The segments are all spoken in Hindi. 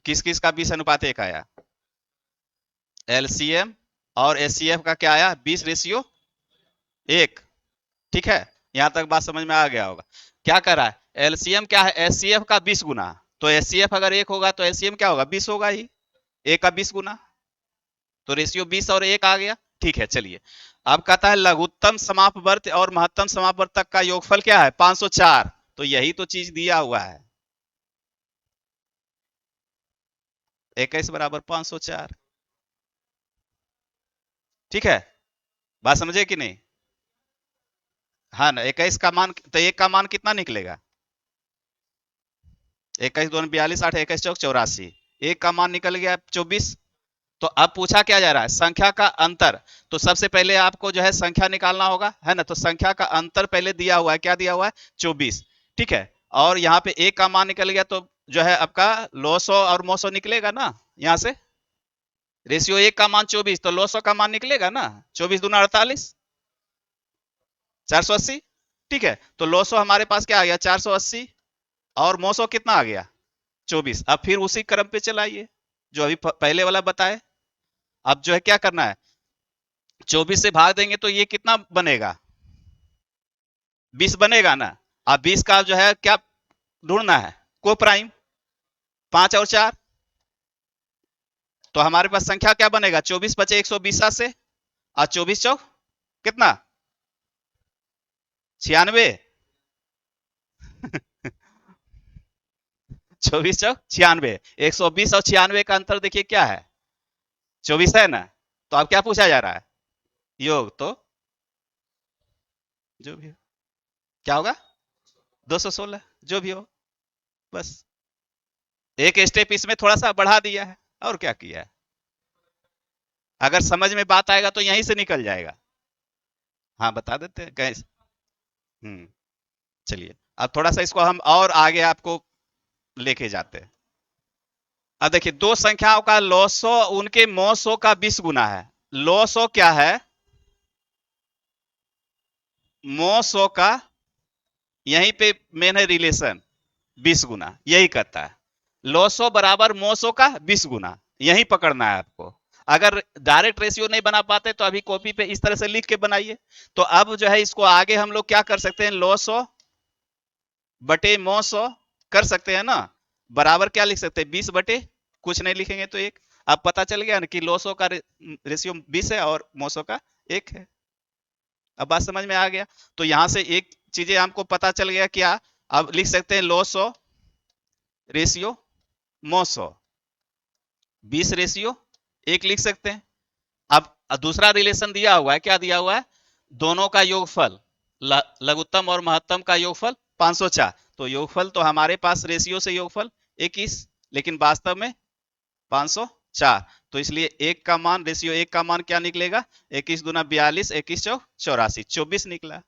किस किस का 20:1 आया? एलसीएम और एचसीएफ का क्या आया? 20:1। ठीक है, यहां तक बात समझ में आ गया होगा। क्या कर रहा है? एलसीएम क्या है? एचसीएफ का 20 गुना। तो एचसीएफ अगर 1 होगा तो एलसीएम क्या होगा? 20 होगा ही। ए का 20 गुना, तो रेशियो 20 और 1 आ गया। ठीक है, चलिए। अब कहता है लघुत्तम समापवर्त और महत्तम समापवर्त तक का योगफल क्या है? 504। तो यही तो चीज दिया हुआ है, 21 बराबर 504। ठीक है, बात समझे कि नहीं? हाँ ना, 21 का मान, तो एक का मान कितना निकलेगा? 21 2 42, 8 21 चौक 84। एक का मान निकल गया 24। तो अब पूछा क्या जा रहा है? संख्या का अंतर। तो सबसे पहले आपको जो है संख्या निकालना होगा, है ना? तो संख्या का अंतर पहले दिया हुआ है, क्या दिया हुआ है? 24। ठीक है, और यहाँ पे एक का मान निकल गया, तो जो है आपका लोसो और मोसो निकलेगा ना यहाँ से। रेशियो एक का मान 24, तो लोसो का मान निकलेगा ना, 24 दूना 48, 480। ठीक है, तो लोसो हमारे पास क्या आ गया? 480। और मोसो कितना आ गया? 24। अब फिर उसी क्रम पे चलाइए जो अभी पहले वाला बताए। अब जो है क्या करना है? 24 से भाग देंगे तो ये कितना बनेगा? 20 बनेगा ना। अब 20 का जो है क्या ढूंढना है? को प्राइम। 5 और 4, तो हमारे पास संख्या क्या बनेगा? 24 बचे 120 से, और 24 चौक कितना? 96। 24 चौक 96। 120 और 96 का अंतर देखिए क्या है? 24 है ना। तो अब क्या पूछा जा रहा है? योग। तो जो भी हो, क्या होगा? 216, जो भी हो। बस एक स्टेप इसमें थोड़ा सा बढ़ा दिया है, और क्या किया है। अगर समझ में बात आएगा तो यहीं से निकल जाएगा। हाँ, बता देते हैं कैसे। हम्म, चलिए। अब थोड़ा सा इसको हम और आगे आपको लेके जाते हैं। अब देखिए, दो संख्याओं का लॉसो उनके मोसो का 20 गुना है। लॉसो क्या है? मोसो का, यहीं पे मेन है रिलेशन, 20 गुना, यही कहता है। लॉसो बराबर मोसो का 20 गुना, यही पकड़ना है आपको। अगर डायरेक्ट रेशियो नहीं बना पाते तो अभी कॉपी पे इस तरह से लिख के बनाइए। तो अब जो है इसको आगे हम लोग क्या कर सकते हैं? लॉसो बटे मोसो कर सकते हैं ना। बराबर क्या लिख सकते हैं? 20 बटे, कुछ नहीं लिखेंगे तो एक। अब पता चल गया ना कि लॉसो का रेशियो 20 है और मोसो का 1 है। अब बात समझ में आ गया। तो यहां से एक चीजें हमको पता चल गया क्या? अब लिख सकते हैं लॉसो रेशियो मोसो, 20 रेशियो 1 लिख सकते हैं। अब दूसरा रिलेशन दिया हुआ है, क्या दिया हुआ है? दोनों का योगफल, लघुत्तम और महत्तम का योगफल 504। तो योगफल तो हमारे पास रेशियो से योगफल 21, लेकिन वास्तव में 504। तो इसलिए एक का मान, रेशियो एक का मान क्या निकलेगा? 21 दूना 42, 21 चौक 84, 24 निकला।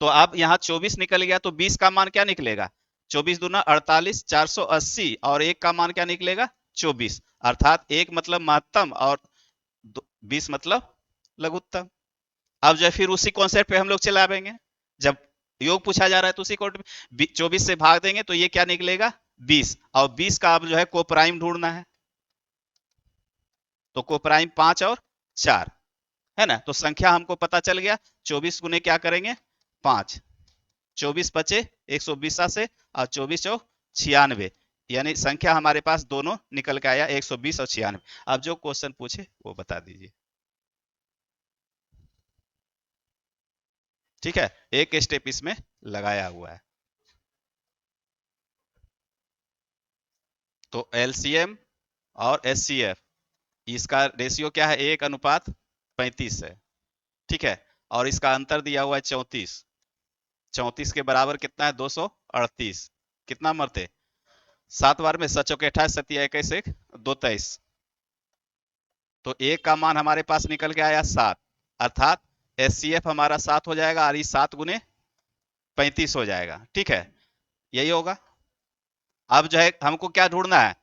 तो अब यहाँ 24 निकल गया, तो 20 का मान क्या निकलेगा? 24 दूना 48, 480, और एक का मान क्या निकलेगा? 24। अर्थात एक मतलब महत्तम और 20 मतलब लघुत्तम। अब जो है फिर उसी कॉन्सेप्ट पे हम लोग चलावेंगे। जब योग पूछा जा रहा है तो उसी को 24 से भाग देंगे तो ये क्या निकलेगा? 20। और 20 का अब जो है को प्राइम ढूंढना है। तो को प्राइम 5 और 4, है ना। तो संख्या हमको पता चल गया। 24 गुने क्या करेंगे? 5। 24 बचे 120 से, और 24 चौक 96, यानी संख्या हमारे पास दोनों निकल के आया, 120 और 96। अब जो क्वेश्चन पूछे वो बता दीजिए। ठीक है, एक स्टेप इसमें लगाया हुआ है। तो एलसीएम और एचसीएफ, इसका रेशियो क्या है? 1:35 है। ठीक है, और इसका अंतर दिया हुआ है 34। 34 के बराबर कितना है? 238। कितना मरते? 7 बार में 7 चौके 28, 7 21 1 2 23। तो एक का मान हमारे पास निकल के आया 7, अर्थात एचसीएफ हमारा 7 हो जाएगा, और ये 7 गुने 35 हो जाएगा। ठीक है, यही होगा। अब जो है हमको क्या ढूंढना है?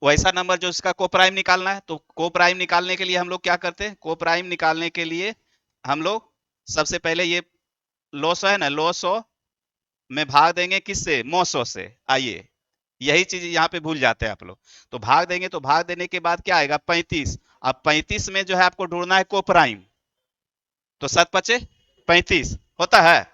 वैसा नंबर जो इसका को प्राइम निकालना है। तो को प्राइम निकालने के लिए हम लोग क्या करते हैं? को प्राइम निकालने के लिए हम लोग सबसे पहले ये लोसो है ना, लोसो में भाग देंगे किससे? मोसो से। आइए, यही चीज यहाँ पे भूल जाते हैं आप लोग। तो भाग देंगे तो भाग देने के बाद क्या आएगा 35। अब 35 में जो है आपको ढूंढना है को प्राइम। तो 7 × 5 = 35 होता है।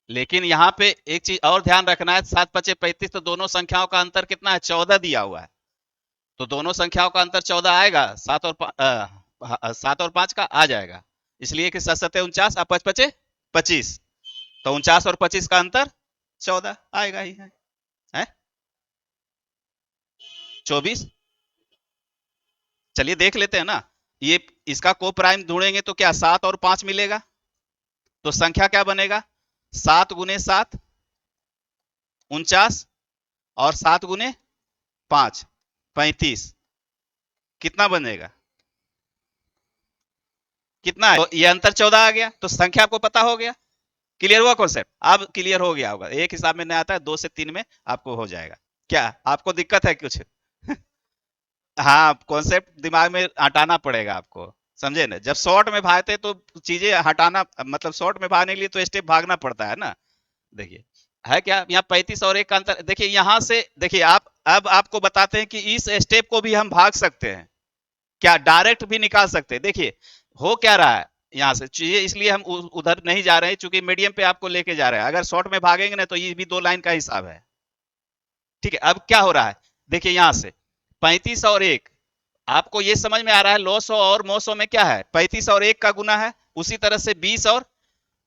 लेकिन यहाँ पे एक चीज और ध्यान रखना है, 7 × 5 = 35, तो दोनों संख्याओं का अंतर कितना है 14 दिया हुआ है। तो दोनों संख्याओं का अंतर 14 आएगा, 7 और 5 का आ जाएगा। इसलिए कि 7×7 = 49 और 5×5 = 25। तो 49 और 25 का अंतर 14 आएगा ही है 24। चलिए देख लेते हैं ना। ये इसका को प्राइम ढूंढेंगे तो क्या 7 और 5 मिलेगा। तो संख्या क्या बनेगा 7 × 7 = 49 और 7 × 5 = 35। कितना बनेगा, कितना है, तो ये अंतर 14 आ गया। तो संख्या आपको पता हो गया। क्लियर हुआ कॉन्सेप्ट, अब क्लियर हो गया होगा। एक हिसाब में नहीं आता है, 2 से 3 में आपको हो जाएगा। क्या आपको दिक्कत है कुछ? हाँ, कॉन्सेप्ट दिमाग में हटाना पड़ेगा आपको, समझे ना। जब शॉर्ट में भागते तो चीजें हटाना, मतलब शॉर्ट में भागने के लिए तो स्टेप भागना पड़ता है ना। देखिए है क्या, यहाँ 35 और 1 का अंतर। देखिए यहाँ से देखिए आप, अब आपको बताते हैं कि इस स्टेप को भी हम भाग सकते हैं, क्या डायरेक्ट भी निकाल सकते हैं। देखिए हो क्या रहा है यहाँ से चीजें, इसलिए हम उधर नहीं जा रहे हैं, चूंकि मीडियम पे आपको लेके जा रहे हैं। अगर शॉर्ट में भागेंगे ना तो ये भी 2 लाइन का हिसाब है। ठीक है, अब क्या हो रहा है, देखिए यहाँ से 35 और 1, आपको ये समझ में आ रहा है 900 और 900 में क्या है 35 और 1 का गुना है। उसी तरह से 20 और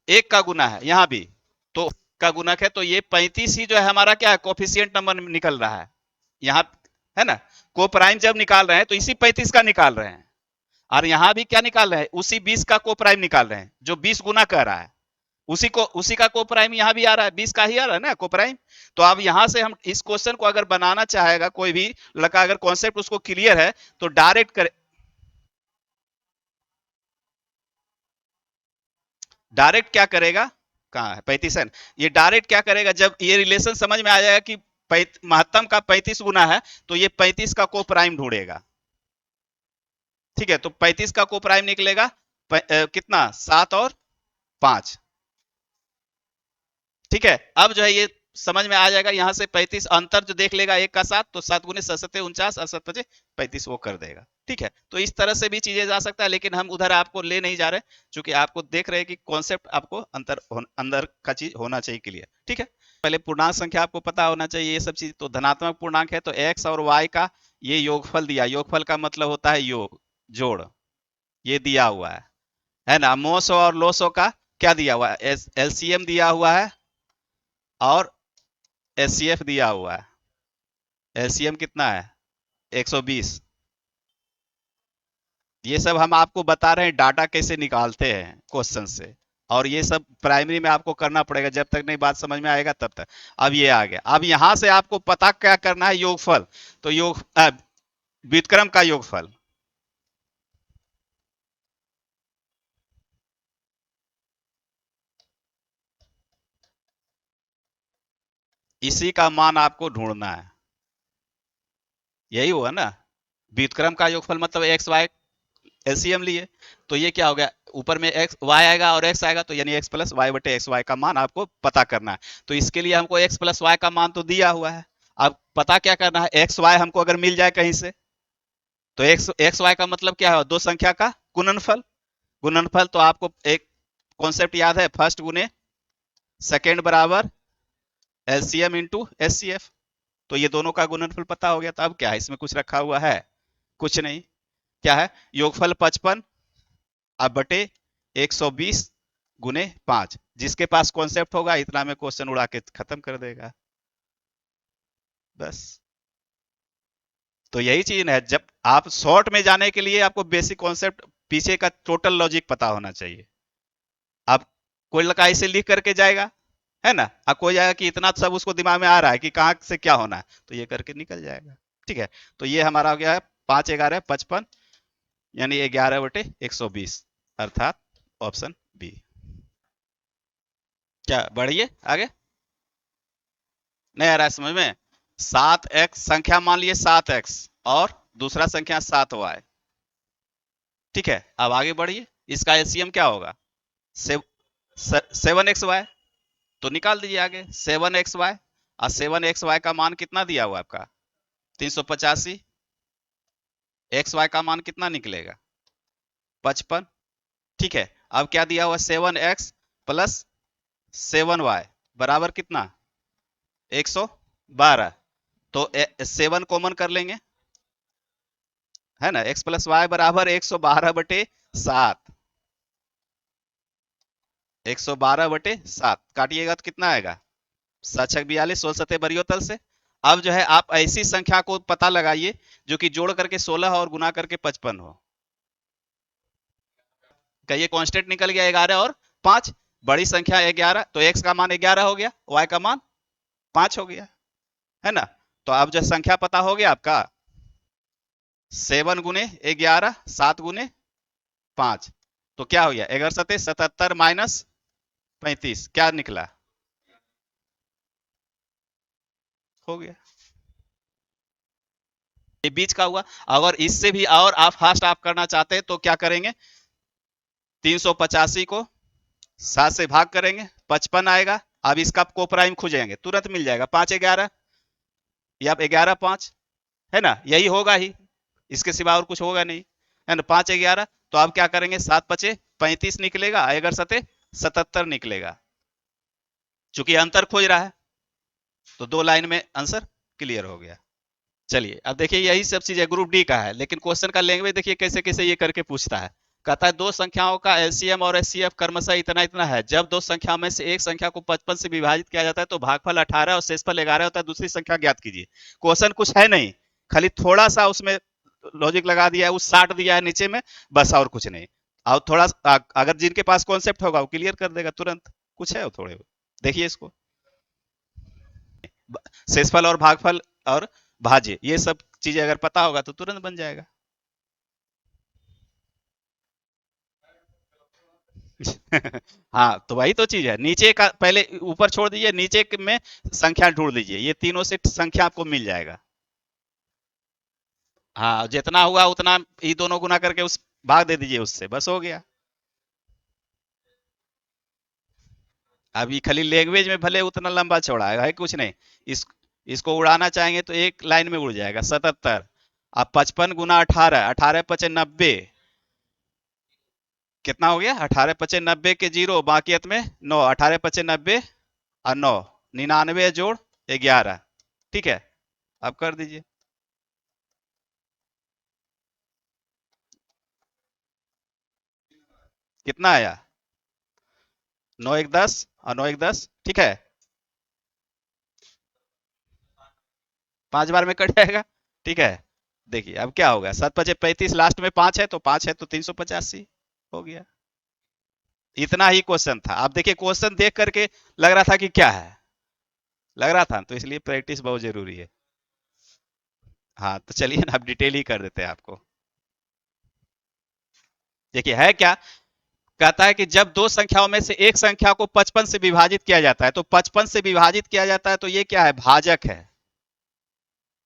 1 का गुना है यहाँ भी, तो का गुणक है। तो ये 35 ही जो है हमारा क्या है कोफिशिएंट नंबर निकल रहा है यहाँ, है ना। को प्राइम जब निकाल रहे हैं तो इसी 35 का निकाल रहे हैं, और यहां भी क्या निकाल रहे हैं उसी 20 का को प्राइम निकाल रहे हैं, जो 20 गुना कर रहा है। उसी का को प्राइम यहाँ भी आ रहा है, 20 का ही आ रहा है ना को प्राइम। तो अब यहां से हम इस क्वेश्चन को अगर बनाना चाहेगा कोई भी लड़का, अगर कॉन्सेप्ट उसको क्लियर है तो डायरेक्ट कर, डायरेक्ट क्या करेगा, कहाँ है 35 है, ये डायरेक्ट क्या करेगा, जब ये रिलेशन समझ में आ जाएगा कि महत्तम का 35 गुना है, तो ये 35 का को प्राइम ढूंढेगा। ठीक है, तो 35 का को प्राइम निकलेगा कितना 7 और 5। ठीक है, अब जो है ये समझ में आ जाएगा। यहाँ से 35 अंतर जो देख लेगा 1 का 7, तो 7 × 7 = 49 और 7×5 = 35 वो कर देगा। ठीक है, तो इस तरह से भी चीजें जा सकता है, लेकिन हम उधर आपको ले नहीं जा रहे, क्योंकि आपको देख रहे हैं कि कॉन्सेप्ट आपको अंदर का चीज होना चाहिए क्लियर। ठीक है, पहले पूर्णांक संख्या आपको पता होना चाहिए ये सब चीज। तो धनात्मक पूर्णांक है तो एक्स और वाई का ये योगफल दिया, योगफल का मतलब होता है योग, जोड़, ये दिया हुआ है ना। मोसो और लोसो का क्या दिया हुआ है, एलसीएम दिया हुआ है और एचसीएफ दिया हुआ है। एलसीएम कितना है 120। ये सब हम आपको बता रहे हैं डाटा कैसे निकालते हैं क्वेश्चन से, और ये सब प्राइमरी में आपको करना पड़ेगा, जब तक नहीं बात समझ में आएगा तब तक। अब ये आ गया, अब यहां से आपको पता क्या करना है योगफल। तो व्युत्क्रम का योगफल, इसी का मान आपको ढूंढना है। यही हुआ ना, व्युत्क्रम का योगफल मतलब एक्स वाई एलसीएम लिए। तो ये क्या हो गया, ऊपर में एक्स वाई आएगा और एक्स आएगा, तो यानी एक्स प्लस वाई बटे एक्स वाई का मान आपको पता करना है। तो इसके लिए हमको एक्स प्लस वाई का मान तो दिया हुआ है, अब पता क्या करना है, एक्स वाई हमको अगर मिल जाए कहीं से, तो एक्स एक्स वाई का मतलब क्या है, दो संख्या का गुणनफल। गुणनफल तो आपको एक कॉन्सेप्ट याद है, फर्स्ट गुने सेकेंड बराबर एलसीएम इंटू एचसीएफ। तो ये दोनों का गुणनफल पता हो गया। तो अब क्या है, इसमें कुछ रखा हुआ है, कुछ नहीं। क्या है, योगफल 55 अब बटे 120 गुने 5। जिसके पास कॉन्सेप्ट होगा इतना में क्वेश्चन उड़ा के खत्म कर देगा बस। तो यही चीज है, जब आप शॉर्ट में जाने के लिए आपको बेसिक कॉन्सेप्ट, पीछे का टोटल लॉजिक पता होना चाहिए। अब कोई लड़का ऐसे लिख करके जाएगा, है ना, अब कोई जाएगा कि इतना सब उसको दिमाग में आ रहा है कि कहाँ से क्या होना है, तो ये करके निकल जाएगा। ठीक है, तो ये हमारा हो गया है 5×11 = 55, यानी 11/120, अर्थात ऑप्शन बी। क्या बढ़िए आगे, नहीं आ रहा है समझ में। 7x संख्या मान लिए 7x और दूसरा संख्या 7y। ठीक है, अब आगे बढ़िए, इसका एलसीएम क्या होगा, सेवन एक्स वाई, तो निकाल दीजिए आगे 7xy, और 7xy का मान कितना दिया हुआ आपका 385, एक्स वाई का मान कितना निकलेगा 55। ठीक है, अब क्या दिया हुआ 7x प्लस 7y बराबर कितना 112, तो 7 कॉमन कर लेंगे, है ना, x प्लस वाई बराबर 112/7, 112/7 काटिएगा तो कितना आएगा 7×42, 16 से। अब जो है आप ऐसी संख्या को पता लगाइए जो कि जोड़ करके 16 और गुना करके 55 हो। कहिए कांस्टेंट निकल गया 11 और 5, बड़ी संख्या 11, तो x का मान 11 हो गया, y का मान 5 हो गया, है ना। तो अब जो संख्या पता हो गया आपका 7×11, 7×5, तो क्या हो गया 11×77 माइनस 35, क्या निकला हो गया, ये बीच का हुआ। अगर इससे भी और आप फास्ट आप करना चाहते हैं तो क्या करेंगे 385 को 7 से भाग करेंगे 55 आएगा, अब इसका को प्राइम खोजेंगे तुरंत मिल जाएगा 5×11, या 11×5, है ना, यही होगा ही, इसके सिवा और कुछ होगा नहीं, है ना, 5×11, तो आप क्या करेंगे 7×5 = 35 निकलेगा, अगर सते 77 निकलेगा, चूंकि अंतर खोज रहा है तो 2 लाइन में आंसर क्लियर हो गया। चलिए अब देखिए यही सब चीजें ग्रुप डी का है, लेकिन क्वेश्चन का लैंग्वेज देखिए कैसे कैसे ये करके पूछता है। कहता है दो संख्याओं का एलसीएम और एचसीएफ क्रमशः इतना इतना है, जब दो संख्याओं में से एक संख्या को 55 से विभाजित किया जाता है तो भागफल 18 और शेषफल 11 होता है, दूसरी संख्या ज्ञात कीजिए। क्वेश्चन कुछ है नहीं, खाली थोड़ा सा उसमें लॉजिक लगा दिया है, उस 60 दिया है नीचे में, बस और कुछ नहीं। और थोड़ा अगर जिनके पास कॉन्सेप्ट होगा वो क्लियर कर देगा तुरंत, कुछ है वो थोड़े, देखिए इसको शेषफल और भागफल और भाज्य, ये सब चीजें अगर पता होगा तो तुरंत बन जाएगा। हाँ तो वही तो चीज है, नीचे का पहले ऊपर छोड़ दीजिए, नीचे में संख्या ढूंढ लीजिए, ये तीनों से संख्या आपको मिल जाएगा। हाँ जितना हुआ उतना ये दोनों गुना करके उस भाग दे दीजिए उससे, बस हो गया। अभी खाली लैंग्वेज में भले उतना लंबा चौड़ा है कुछ नहीं, इस इसको उड़ाना चाहेंगे तो एक लाइन में उड़ जाएगा 77। अब 55×18, 18×5 = 90, कितना हो गया 18×5 = 90 के जीरो, बाकी में 9, 18×5 = 90 और 9, 99 जोड़ 11, ठीक है, अब कर दीजिए। कितना आया 9×1 = 10 और 9×1 = 10, ठीक है, 5 बार में कट जाएगा, ठीक है। देखिए अब क्या होगा 7×5 = 35, लास्ट में 5 है तो 5 है तो 385 हो गया। इतना ही क्वेश्चन था। आप देखिए क्वेश्चन देख करके लग रहा था कि क्या है, लग रहा था, तो इसलिए प्रैक्टिस बहुत जरूरी है। हाँ तो चलिए ना अब डिटेल ही कर देते हैं आपको। देखिए है क्या, कहता है कि जब दो संख्याओं में से एक संख्या को 55 से विभाजित किया जाता है, तो 55 से विभाजित किया जाता है तो ये क्या है भाजक है।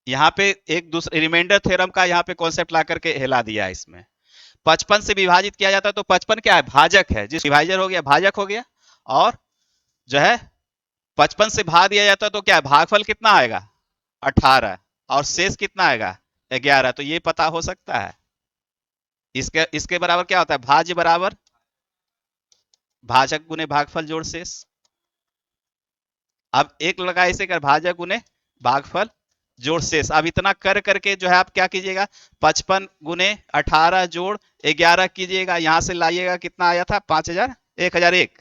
यहाँ पे एक दूसरे रिमाइंडर थ्योरम का यहाँ पे कॉन्सेप्ट ला करके हिला दिया है इसमें। 55 से विभाजित किया जाता है तो 55 क्या है भाजक है, जिस डिवाइजर हो गया भाजक हो गया, और जो है 55 से भाग दिया जाता है तो क्या है भागफल कितना आएगा 18, और शेष कितना आएगा 11, तो ये पता हो सकता है। इसके इसके बराबर क्या होता है भाज्य बराबर भाजक गुने भागफल जोड़ शेष। अब एक लगा इसे कर भाजक गुने भागफल जोड़ शेष। अब इतना कर करके जो है आप क्या कीजिएगा 55×18 जोड़ 11 कीजिएगा, यहां से लाइएगा कितना आया था 5000, 1001,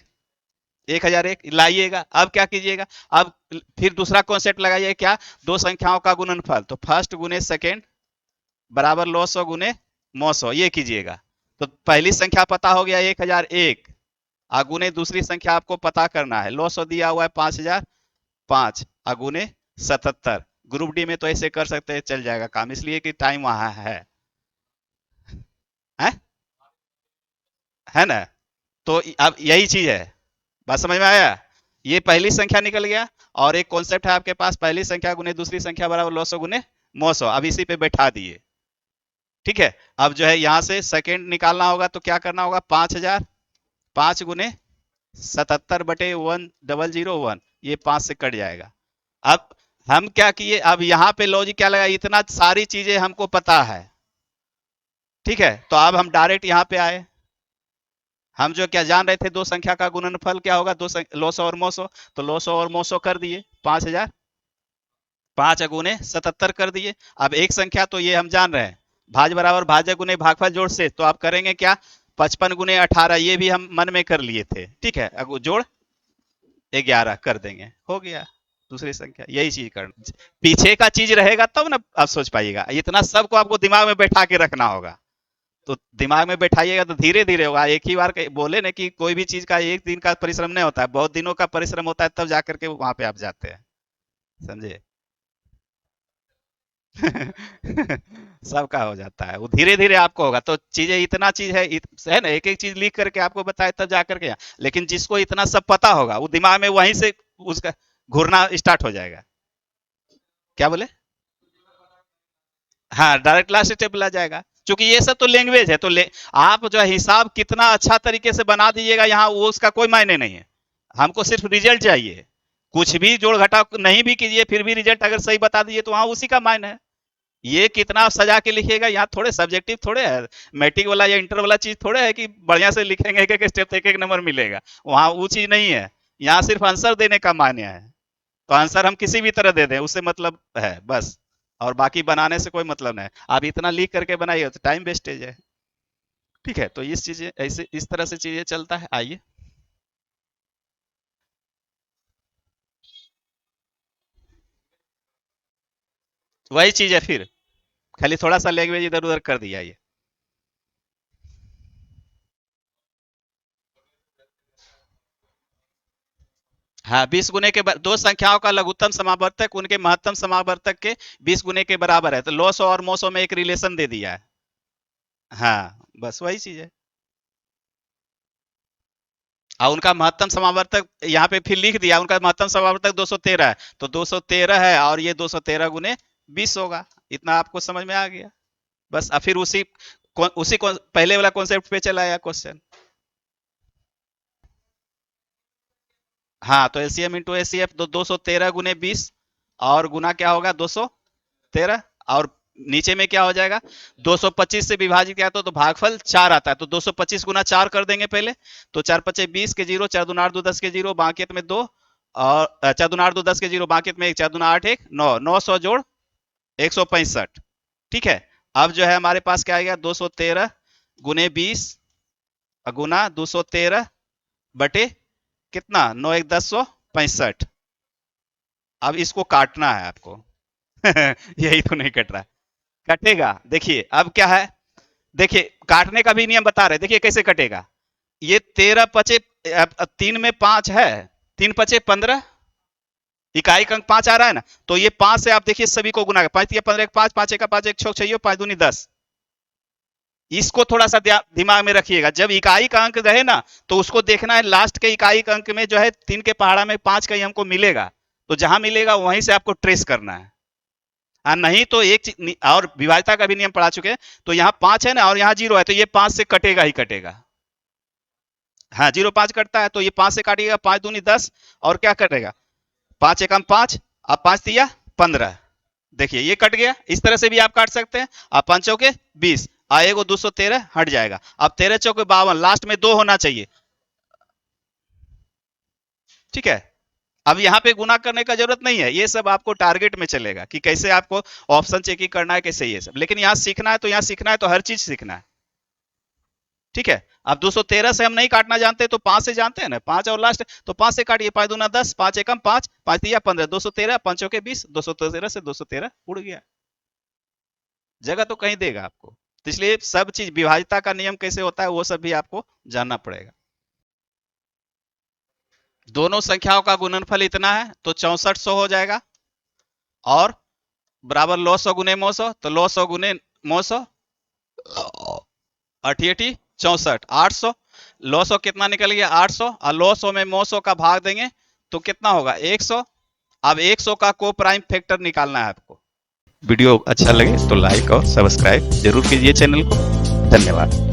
1001 लाइएगा। अब क्या कीजिएगा, अब फिर दूसरा कॉन्सेप्ट लगाइए क्या, दो संख्याओं का गुणनफल, तो फर्स्ट गुने सेकेंड बराबर लॉ 100 गुने मौ 100, ये कीजिएगा। तो पहली संख्या पता हो गया 1001, अगुने दूसरी संख्या आपको पता करना है, लॉ 100 दिया हुआ है 5005, अगुने 77। ग्रुप डी में तो ऐसे कर सकते हैं, चल जाएगा काम, इसलिए कि टाइम वहां है ना। तो अब यही चीज है, बात समझ में आया। ये पहली संख्या निकल गया, और एक कॉन्सेप्ट है आपके पास पहली संख्या गुने दूसरी संख्या बराबर लॉ 100 गुने मौ 100, अब इसी पे बैठा दिए, ठीक है। अब जो है यहां से सेकेंड निकालना होगा तो क्या करना होगा 5000 5 गुने 77/1001, ये 5 से कट जाएगा। अब हम क्या किए, अब यहाँ पे लॉजिक क्या लगा, इतना सारी चीजें हमको पता है, ठीक है, तो अब हम डायरेक्ट यहाँ पे आए। हम जो क्या जान रहे थे, दो संख्या का गुणनफल क्या होगा, लोसो और मोसो, तो लोसो और मोसो कर दिए 5000, 5 गुने 77 कर दिए। अब एक संख्या तो ये हम जान रहे हैं, भाज बराबर भाजक गुने भागफल जोड़ से, तो आप करेंगे क्या, 55 गुने 18, ये भी हम मन में कर लिए थे, ठीक है, अब जोड़ 11 कर देंगे, हो गया दूसरी संख्या। यही चीज करना, पीछे का चीज रहेगा तब ना आप सोच पाइएगा, इतना सबको आपको दिमाग में बैठा के रखना होगा, तो दिमाग में बैठाइएगा तो धीरे धीरे होगा। एक ही बार बोले ना कि कोई भी चीज का एक दिन का परिश्रम नहीं होता है, बहुत दिनों का परिश्रम होता है, तब जाकर के वहां पे आप जाते हैं, समझे। सबका हो जाता है, वो धीरे धीरे आपको होगा, तो चीजें इतना चीज है ना, एक एक चीज लिख करके आपको बताए तब जाकर के, लेकिन जिसको इतना सब पता होगा वो दिमाग में वहीं से उसका घूरना स्टार्ट हो जाएगा। क्या बोले, हाँ डायरेक्ट लास्ट स्टेप ला जाएगा, क्योंकि ये सब तो लैंग्वेज है, तो आप जो है हिसाब कितना अच्छा तरीके से बना दीजिएगा यहाँ, वो उसका कोई मायने नहीं है, हमको सिर्फ रिजल्ट चाहिए। कुछ भी जोड़ घटाव नहीं भी कीजिए, फिर भी रिजल्ट अगर सही बता दीजिए तो वहां उसी का मायने है। ये कितना आप सजा के लिखिएगा, यहाँ थोड़े सब्जेक्टिव थोड़े है, मैट्रिक वाला या इंटर वाला चीज थोड़े है कि बढ़िया से लिखेंगे, एक एक स्टेप एक एक नंबर मिलेगा, वहां वो चीज नहीं है। यहाँ सिर्फ आंसर देने का मान्य है, तो आंसर हम किसी भी तरह दे दें उससे मतलब है बस, और बाकी बनाने से कोई मतलब नहीं। आप इतना लिख करके बनाइए तो टाइम वेस्टेज है, ठीक है, तो इस चीजें ऐसे इस तरह से चीजें चलता है। आइए, वही चीज है फिर, खाली थोड़ा सा लैंग्वेज इधर उधर कर दिया ये। हाँ 20 गुने के दो संख्याओं का लघुत्तम समावर्तक उनके महत्तम समावर्तक के 20 गुने के बराबर है, तो लॉसो और मोसो में एक रिलेशन दे दिया है। हाँ बस वही चीज है, और उनका महत्तम समावर्तक यहाँ पे फिर लिख दिया, उनका महत्तम समावर्तक 213 है, तो 213 है और ये 213 गुने 20 होगा, इतना आपको समझ में आ गया। बस अब फिर पहले वाला कॉन्सेप्ट पे चला आया क्वेश्चन। हाँ तो एलसीएम इंटू एसीएफ, 213 गुने 20, और गुना क्या होगा 213, और नीचे में क्या हो जाएगा, 225 से विभाजित किया तो भागफल 4 आता है, तो 225 गुना 4 कर देंगे पहले, तो 4 पचे 20 के जीरो, 4 दूना 8 2 10 के जीरो, बाकियत में 2, और 4 दूना 8 2 10 के जीरो, बाकियत में 1, 4 दूना 8 1 9, 900 जोड़ 165, ठीक है। अब जो है हमारे पास क्या आएगा, 213 गुने 20 गुना 213 बटे कितना, 9 1 10 65। अब इसको काटना है आपको। यही तो नहीं कट रहा है, कटेगा, देखिए अब क्या है, देखिए काटने का भी नियम बता रहे, देखिए कैसे कटेगा। ये 13 पचे 3 में 5 है, 3 पचे 15, इकाई अंक 5 आ रहा है ना, तो ये 5 से आप देखिए सभी को गुना, 5 या 15 5, 5 एक 5 एक 6 6 5 दूनी 10। इसको थोड़ा सा दिमाग में रखिएगा, जब इकाई का अंक रहे ना तो उसको देखना है लास्ट के इकाई का अंक में जो है 3 के पहाड़ा में 5 का ही हमको मिलेगा, तो जहां मिलेगा वहीं से आपको ट्रेस करना है। नहीं तो एक चीज और विभाज्यता का भी नियम पढ़ा चुके हैं, तो यहाँ 5 है ना और यहाँ 0 है, तो ये 5 से कटेगा ही कटेगा। हाँ 0 5 कटता है, तो ये 5 से काटिएगा, 5 दूनी 10, और क्या कटेगा, 5 एकम 5, अब 5 तिया 15, देखिए ये कट गया। इस तरह से भी आप काट सकते हैं। अब 5 चौके 20, आएगा 213 हट जाएगा, अब 13 चौके 52, लास्ट में 2 होना चाहिए, ठीक है। अब यहाँ पे गुना करने का जरूरत नहीं है, ये सब आपको टारगेट में चलेगा कि कैसे आपको ऑप्शन चेकिंग करना है, कैसे ये सब, लेकिन यहाँ सीखना है तो यहाँ सीखना है तो हर चीज सीखना है, ठीक है। अब 213 से हम नहीं काटना जानते तो 5 से जानते हैं ना, 5 और लास्ट, तो 5 से काटिए, 5 दूना 10, 5 एकम 5, 5 दिया 15, 213, 5 के 20, 213 से 213 उड़ गया, जगह तो कहीं देगा आपको। तो इसलिए सब चीज विभाज्यता का नियम कैसे होता है वो सब भी आपको जानना पड़ेगा। दोनों संख्याओं का गुणनफल इतना है तो 6400 हो जाएगा, और बराबर लो 100 गुने मोसो, तो लो 100 गुने मोसो, अठी अठी 64, 800, लो 100 कितना निकल गया 800, और लो 100 में मोसो का भाग देंगे तो कितना होगा 100। अब 100 का को प्राइम फैक्टर निकालना है आपको। वीडियो अच्छा लगे तो लाइक और सब्सक्राइब जरूर कीजिए चैनल को। धन्यवाद।